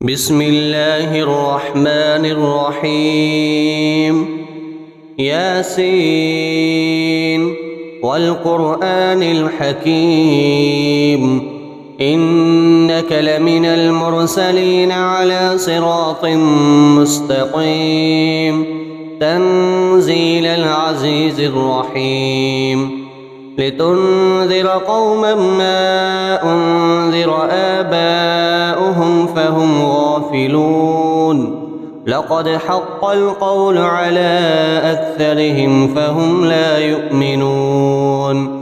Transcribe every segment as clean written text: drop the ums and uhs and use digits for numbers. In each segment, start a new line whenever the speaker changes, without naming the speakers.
بسم الله الرحمن الرحيم ياسين والقرآن الحكيم إنك لمن المرسلين على صراط مستقيم تنزيل العزيز الرحيم لتنذر قوما ما أنذر آباؤهم فهم غافلون لقد حق القول على أكثرهم فهم لا يؤمنون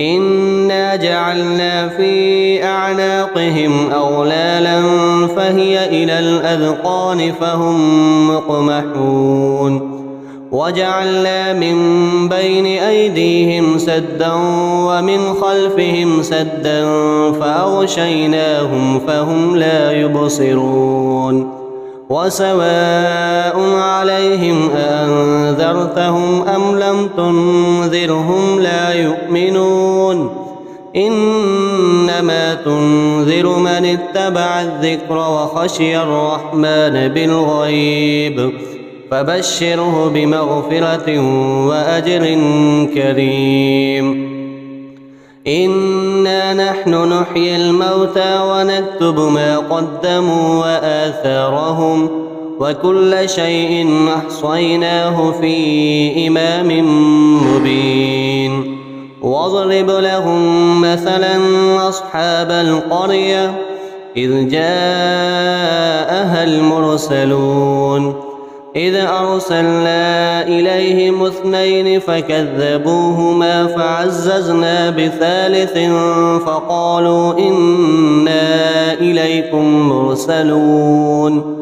إنا جعلنا في أعناقهم أغلالا فهي إلى الأذقان فهم مقمحون وجعلنا من بين أيديهم سدا ومن خلفهم سدا فأغشيناهم فهم لا يبصرون وسواء عليهم أأنذرتهم أم لم تنذرهم لا يؤمنون إنما تنذر من اتبع الذكر وخشي الرحمن بالغيب فبشره بمغفرة وأجر كريم إنا نحن نحيي الموتى ونكتب ما قدموا وآثارهم وكل شيء أحصيناه في إمام مبين واضرب لهم مثلا أصحاب القرية إذ جاءها المرسلون إذ أرسلنا إليهم اثنين فكذبوهما فعززنا بثالث فقالوا إنا إليكم مرسلون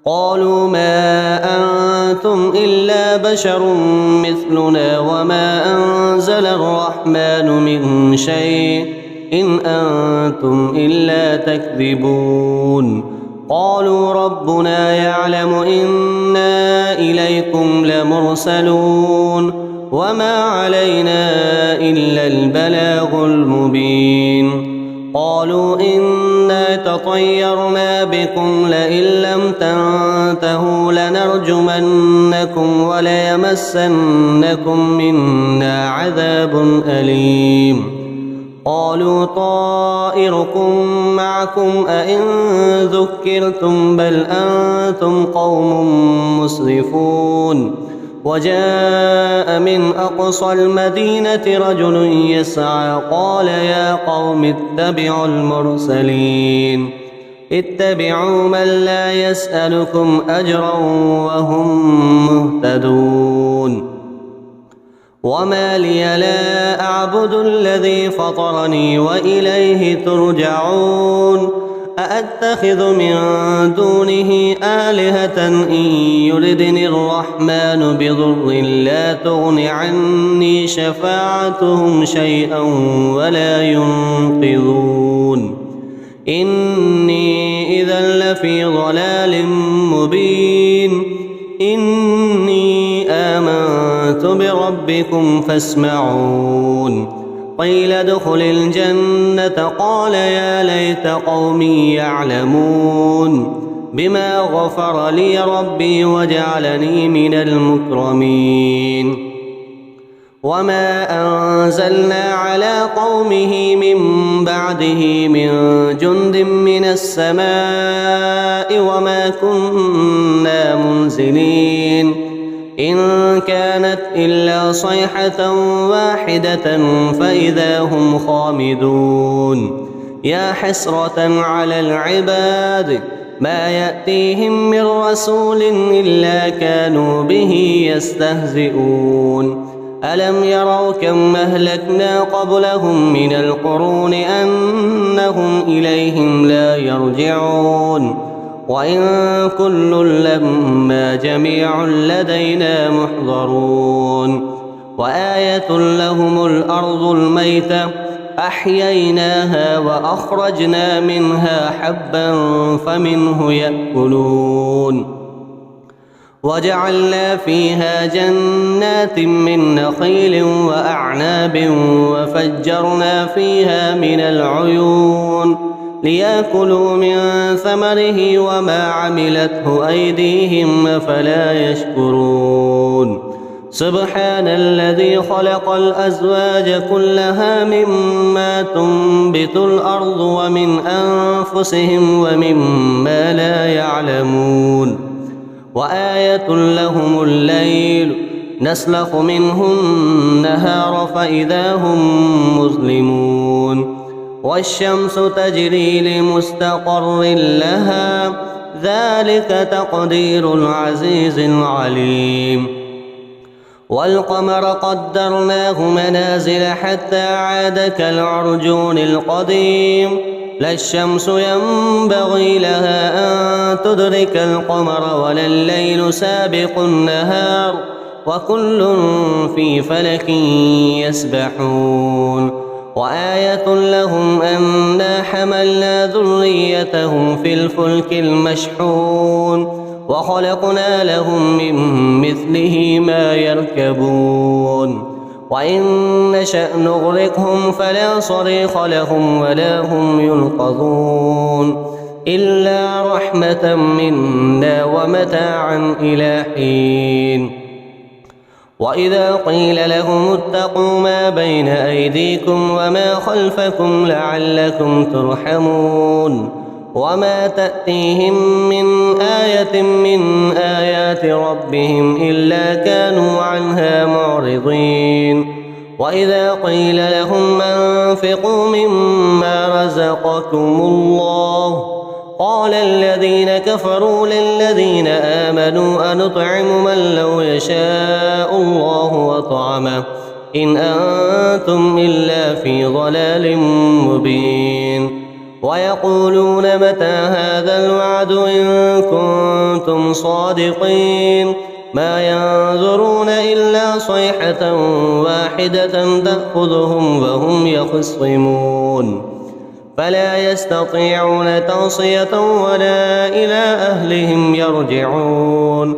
قالوا ما أنتم إلا بشر مثلنا وما أنزل الرحمن من شيء إن أنتم إلا تكذبون قالوا ربنا يعلم إنا إليكم لمرسلون وما علينا إلا البلاغ المبين قالوا إنا تطيرنا بكم لئن لم تنتهوا لنرجمنكم وليمسنكم منا عذاب أليم قالوا طائركم معكم أئن ذكرتم بل أنتم قوم مسرفون وجاء من أقصى المدينة رجل يسعى قال يا قوم اتبعوا المرسلين اتبعوا من لا يسألكم أجرا وهم مهتدون وما لي لا أعبد الذي فطرني وإليه ترجعون أأتخذ من دونه آلهة إن يردني الرحمن بضر لا تغن عني شفاعتهم شيئا ولا ينقذون إني إذا لفي ضلال مبين إني آمنت بربكم فاسمعون قيل ادخل الجنة قال يا ليت قومي يعلمون بما غفر لي ربي وجعلني من المكرمين وما أنزلنا على قومه من بعده من جند من السماء وما كنا منزلين إن كانت إلا صيحة واحدة فإذا هم خامدون يا حسرة على العباد ما يأتيهم من رسول إلا كانوا به يستهزئون ألم يروا كم أهلكنا قبلهم من القرون أنهم إليهم لا يرجعون وإن كل لما جميع لدينا محضرون وآية لهم الأرض الميتة أحييناها وأخرجنا منها حبا فمنه يأكلون وجعلنا فيها جنات من نخيل وأعناب وفجرنا فيها من العيون ليأكلوا من ثمره وما عملته أيديهم أفلا يشكرون سبحان الذي خلق الأزواج كلها مما تنبت الأرض ومن أنفسهم ومما لا يعلمون وآية لهم الليل نسلخ منه النهار فإذا هم مظلمون والشمس تجري لمستقر لها ذلك تقدير العزيز العليم والقمر قدرناه منازل حتى عاد كالعرجون القديم لا الشمس ينبغي لها أن تدرك القمر ولا الليل سابق النهار وكل في فلك يسبحون وآية لهم أنا حملنا ذريتهم في الفلك المشحون وخلقنا لهم من مثله ما يركبون وإن نشأ نغرقهم فلا صريخ لهم ولا هم ينقذون إلا رحمة منا ومتاعا إلى حين وإذا قيل لهم اتقوا ما بين أيديكم وما خلفكم لعلكم ترحمون وما تأتيهم من آية من آيات ربهم إلا كانوا عنها معرضين وإذا قيل لهم أنفقوا مما رزقكم الله قال الذين كفروا للذين آمنوا أنطعم من لو يشاء الله وطعمه إن أنتم إلا في ضلال مبين ويقولون متى هذا الوعد إن كنتم صادقين ما ينظرون إلا صيحة واحدة تأخذهم وهم يخصمون فلا يستطيعون توصية ولا إلى أهلهم يرجعون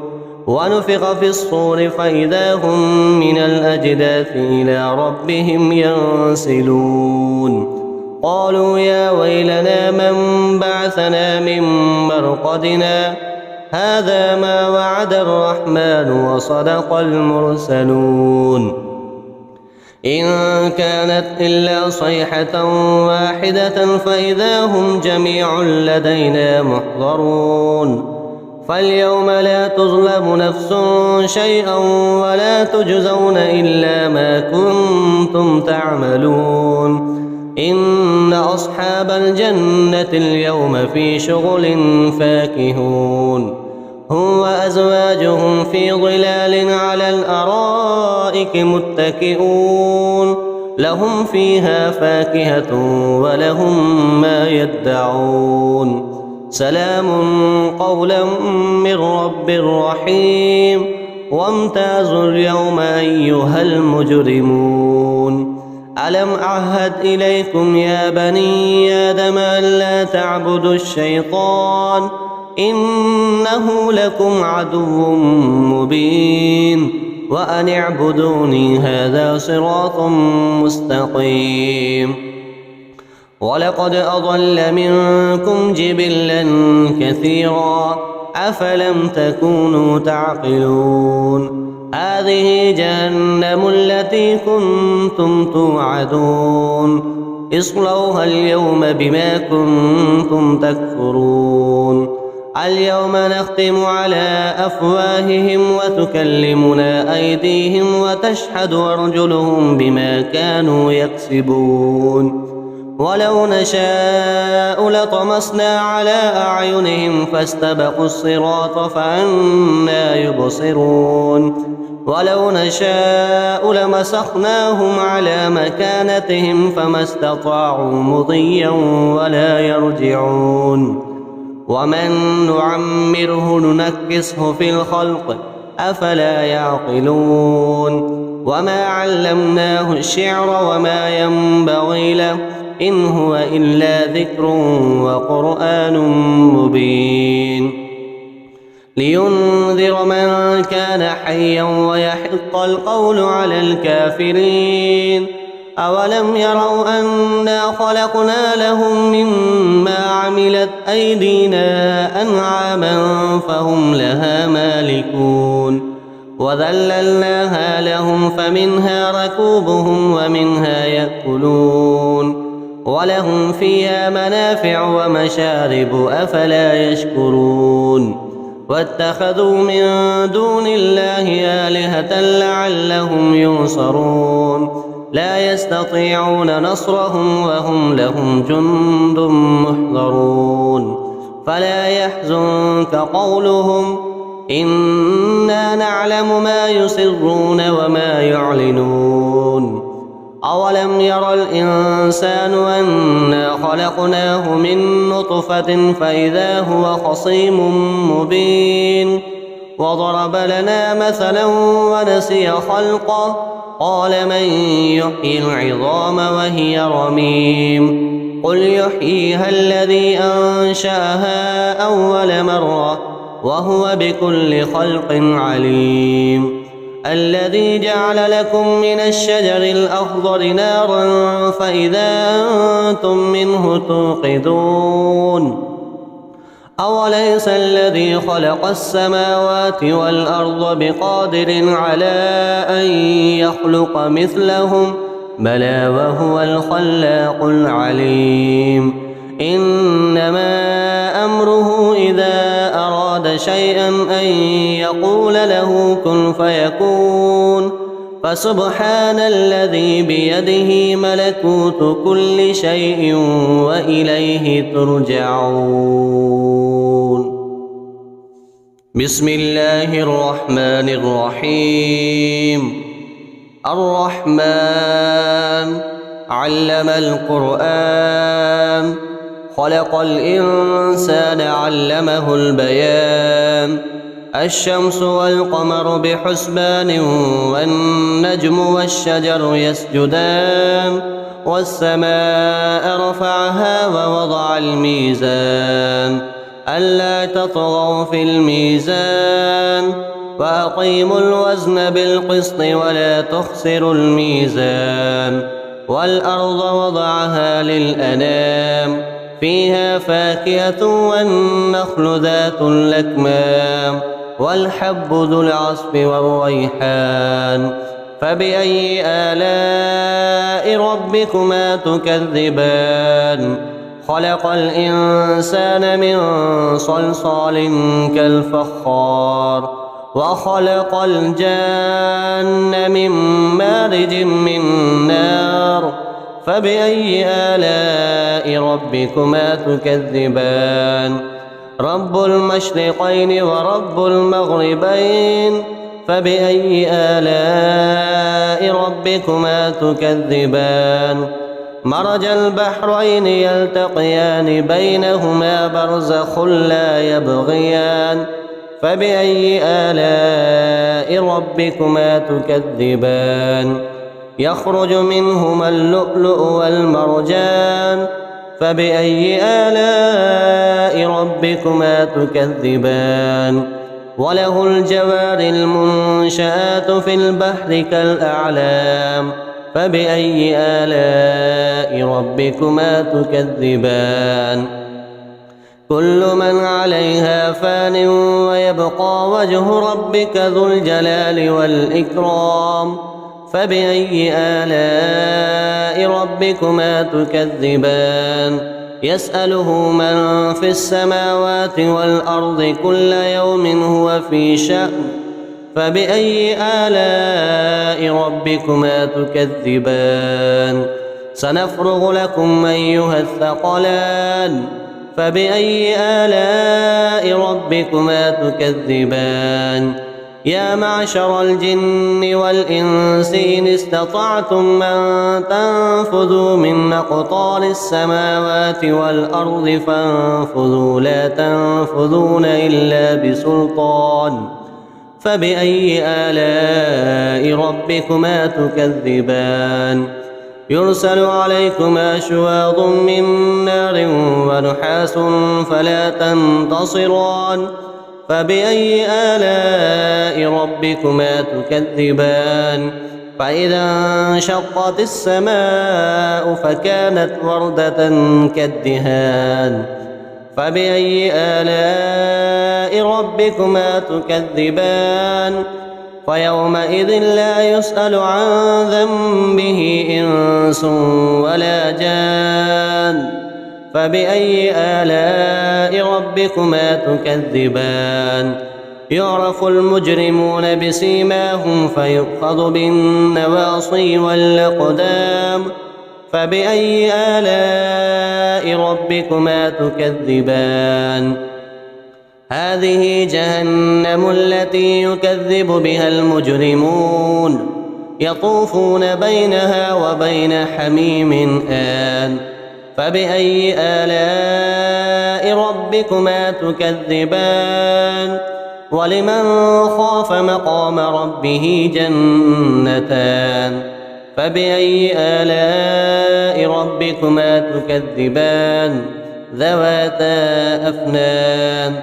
ونفخ في الصور فإذا هم من الأجداث إلى ربهم ينسلون قالوا يا ويلنا من بعثنا من مرقدنا هذا ما وعد الرحمن وصدق المرسلون إن كانت إلا صيحة واحدة فإذا هم جميع لدينا محضرون فاليوم لا تظلم نفس شيئا ولا تجزون إلا ما كنتم تعملون إن أصحاب الجنة اليوم في شغل فاكهون هم وأزواجهم في ظلال على الأرائك متكئون لهم فيها فاكهة ولهم ما يدعون سلام قولا من رب رحيم وامتازوا اليوم أيها المجرمون ألم أعهد إليكم يا بني آدم ألا تعبدوا الشيطان إنه لكم عدو مبين وأن اعبدوني هذا صراط مستقيم ولقد أضل منكم جبلا كثيرا أفلم تكونوا تعقلون هذه جهنم التي كنتم توعدون اصلوها اليوم بما كنتم تكفرون اليوم نختم على أفواههم وتكلمنا أيديهم وتشهد أرجلهم بما كانوا يكسبون ولو نشاء لطمسنا على أعينهم فاستبقوا الصراط فأنى يبصرون ولو نشاء لمسخناهم على مكانتهم فما استطاعوا مضيا ولا يرجعون ومن نعمره ننكسه في الخلق أفلا يعقلون وما علمناه الشعر وما ينبغي له إن هو إلا ذكر وقرآن مبين لينذر من كان حيا ويحق القول على الكافرين أولم يروا أنا خلقنا لهم مما عملت أيدينا أنعاما فهم لها مالكون وذللناها لهم فمنها ركوبهم ومنها يأكلون ولهم فيها منافع ومشارب أفلا يشكرون واتخذوا من دون الله آلهة لعلهم ينصرون لا يستطيعون نصرهم وهم لهم جند محضرون فلا يحزنك قولهم إنا نعلم ما يسرون وما يعلنون أولم ير الإنسان أنا خلقناه من نطفة فإذا هو خصيم مبين وضرب لنا مثلا ونسي خلقه قال من يحيي العظام وهي رميم قل يحييها الذي أنشأها أول مرة وهو بكل خلق عليم الذي جعل لكم من الشجر الأخضر نارا فإذا أنتم منه توقدون أوليس الذي خلق السماوات والأرض بقادر على أن يخلق مثلهم بلى وهو الخلاق العليم إنما أمره إذا أراد شيئا أن يقول له كن فيكون فسبحان الذي بيده ملكوت كل شيء وإليه ترجعون بسم الله الرحمن الرحيم الرحمن علم القرآن خلق الإنسان علمه البيان الشمس والقمر بحسبان والنجم والشجر يسجدان والسماء رفعها ووضع الميزان ألا تطغوا في الميزان وأقيموا الوزن بالقسط ولا تخسروا الميزان والأرض وضعها للأنام فيها فاكهة والنخل ذات الأكمام والحب ذو العصف والريحان فبأي آلاء ربكما تكذبان خلق الإنسان من صلصال كالفخار وخلق الجان من مارج من نار فبأي آلاء ربكما تكذبان رب المشرقين ورب المغربين فبأي آلاء ربكما تكذبان مرج البحرين يلتقيان بينهما برزخ لا يبغيان فبأي آلاء ربكما تكذبان يخرج منهما اللؤلؤ والمرجان فبأي آلاء ربكما تكذبان وله الجوار المنشآت في البحر كالأعلام فبأي آلاء ربكما تكذبان كل من عليها فان ويبقى وجه ربك ذو الجلال والإكرام فبأي آلاء ربكما تكذبان يسأله من في السماوات والأرض كل يوم هو في شأن فبأي آلاء ربكما تكذبان سنفرغ لكم أيها الثقلان فبأي آلاء ربكما تكذبان يا معشر الجن والإنس إن استطعتم أن تنفذوا من أقطار السماوات والأرض فانفذوا لا تنفذون إلا بسلطان فبأي آلاء ربكما تكذبان يرسل عليكما شواظ من نار ونحاس فلا تنتصران فبأي آلاء ربكما تكذبان فإذا انشقت السماء فكانت وردة كالدهان فبأي آلاء ربكما تكذبان فيومئذ لا يسأل عن ذنبه إنس ولا جان فبأي آلاء ربكما تكذبان يعرف المجرمون بسيماهم فيؤخذ بالنواصي والأقدام فبأي آلاء ربكما تكذبان هذه جهنم التي يكذب بها المجرمون يطوفون بينها وبين حميم آن فبأي آلاء ربكما تكذبان ولمن خاف مقام ربه جنتان فبأي آلاء ربكما تكذبان ذواتا أفنان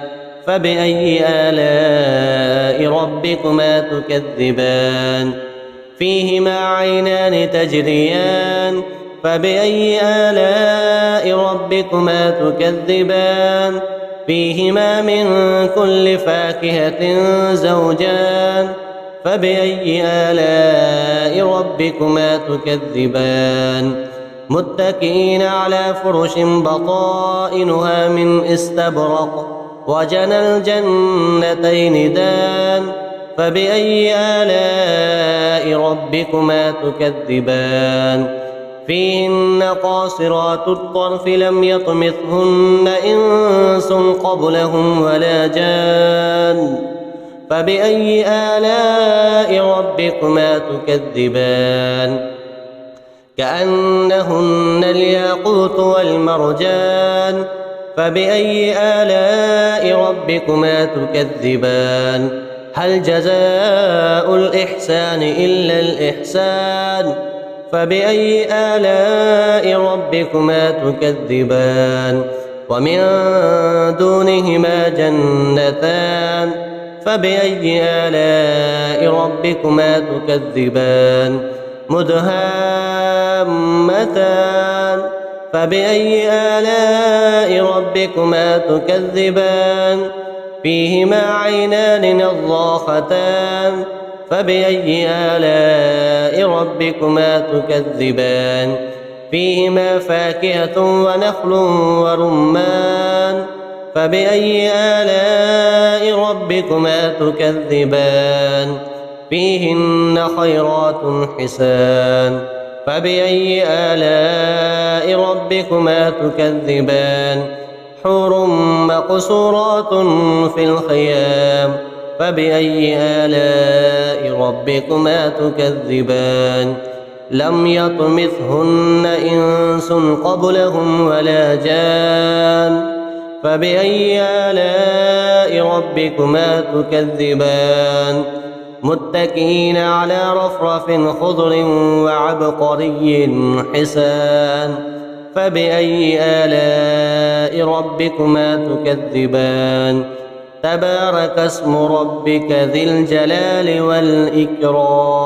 فبأي آلاء ربكما تكذبان فيهما عينان تجريان فبأي آلاء ربكما تكذبان فيهما من كل فاكهة زوجان فبأي آلاء ربكما تكذبان متكئين على فرش بطائنها من استبرق وجنى الجنتين دان فبأي آلاء ربكما تكذبان فيهن قاصرات الطرف لم يطمثهن إنس قبلهم ولا جان فبأي آلاء ربكما تكذبان كأنهن الياقوت والمرجان فبأي آلاء ربكما تكذبان هل جزاء الإحسان إلا الإحسان فبأي آلاء ربكما تكذبان ومن دونهما جنتان فبأي آلاء ربكما تكذبان مدهامتان فبأي آلاء ربكما تكذبان فيهما عينان نضاختان فبأي آلاء ربكما تكذبان فيهما فاكهة ونخل ورمان فبأي آلاء ربكما تكذبان فيهن خيرات حسان فبأي آلاء ربكما تكذبان حور مقصورات في الخيام فبأي آلاء ربكما تكذبان لم يطمثهن إنس قبلهم ولا جان فبأي آلاء ربكما تكذبان متكئين على رفرف خضر وعبقري حسان فبأي آلاء ربكما تكذبان تبارك اسم ربك ذي الجلال والإكرام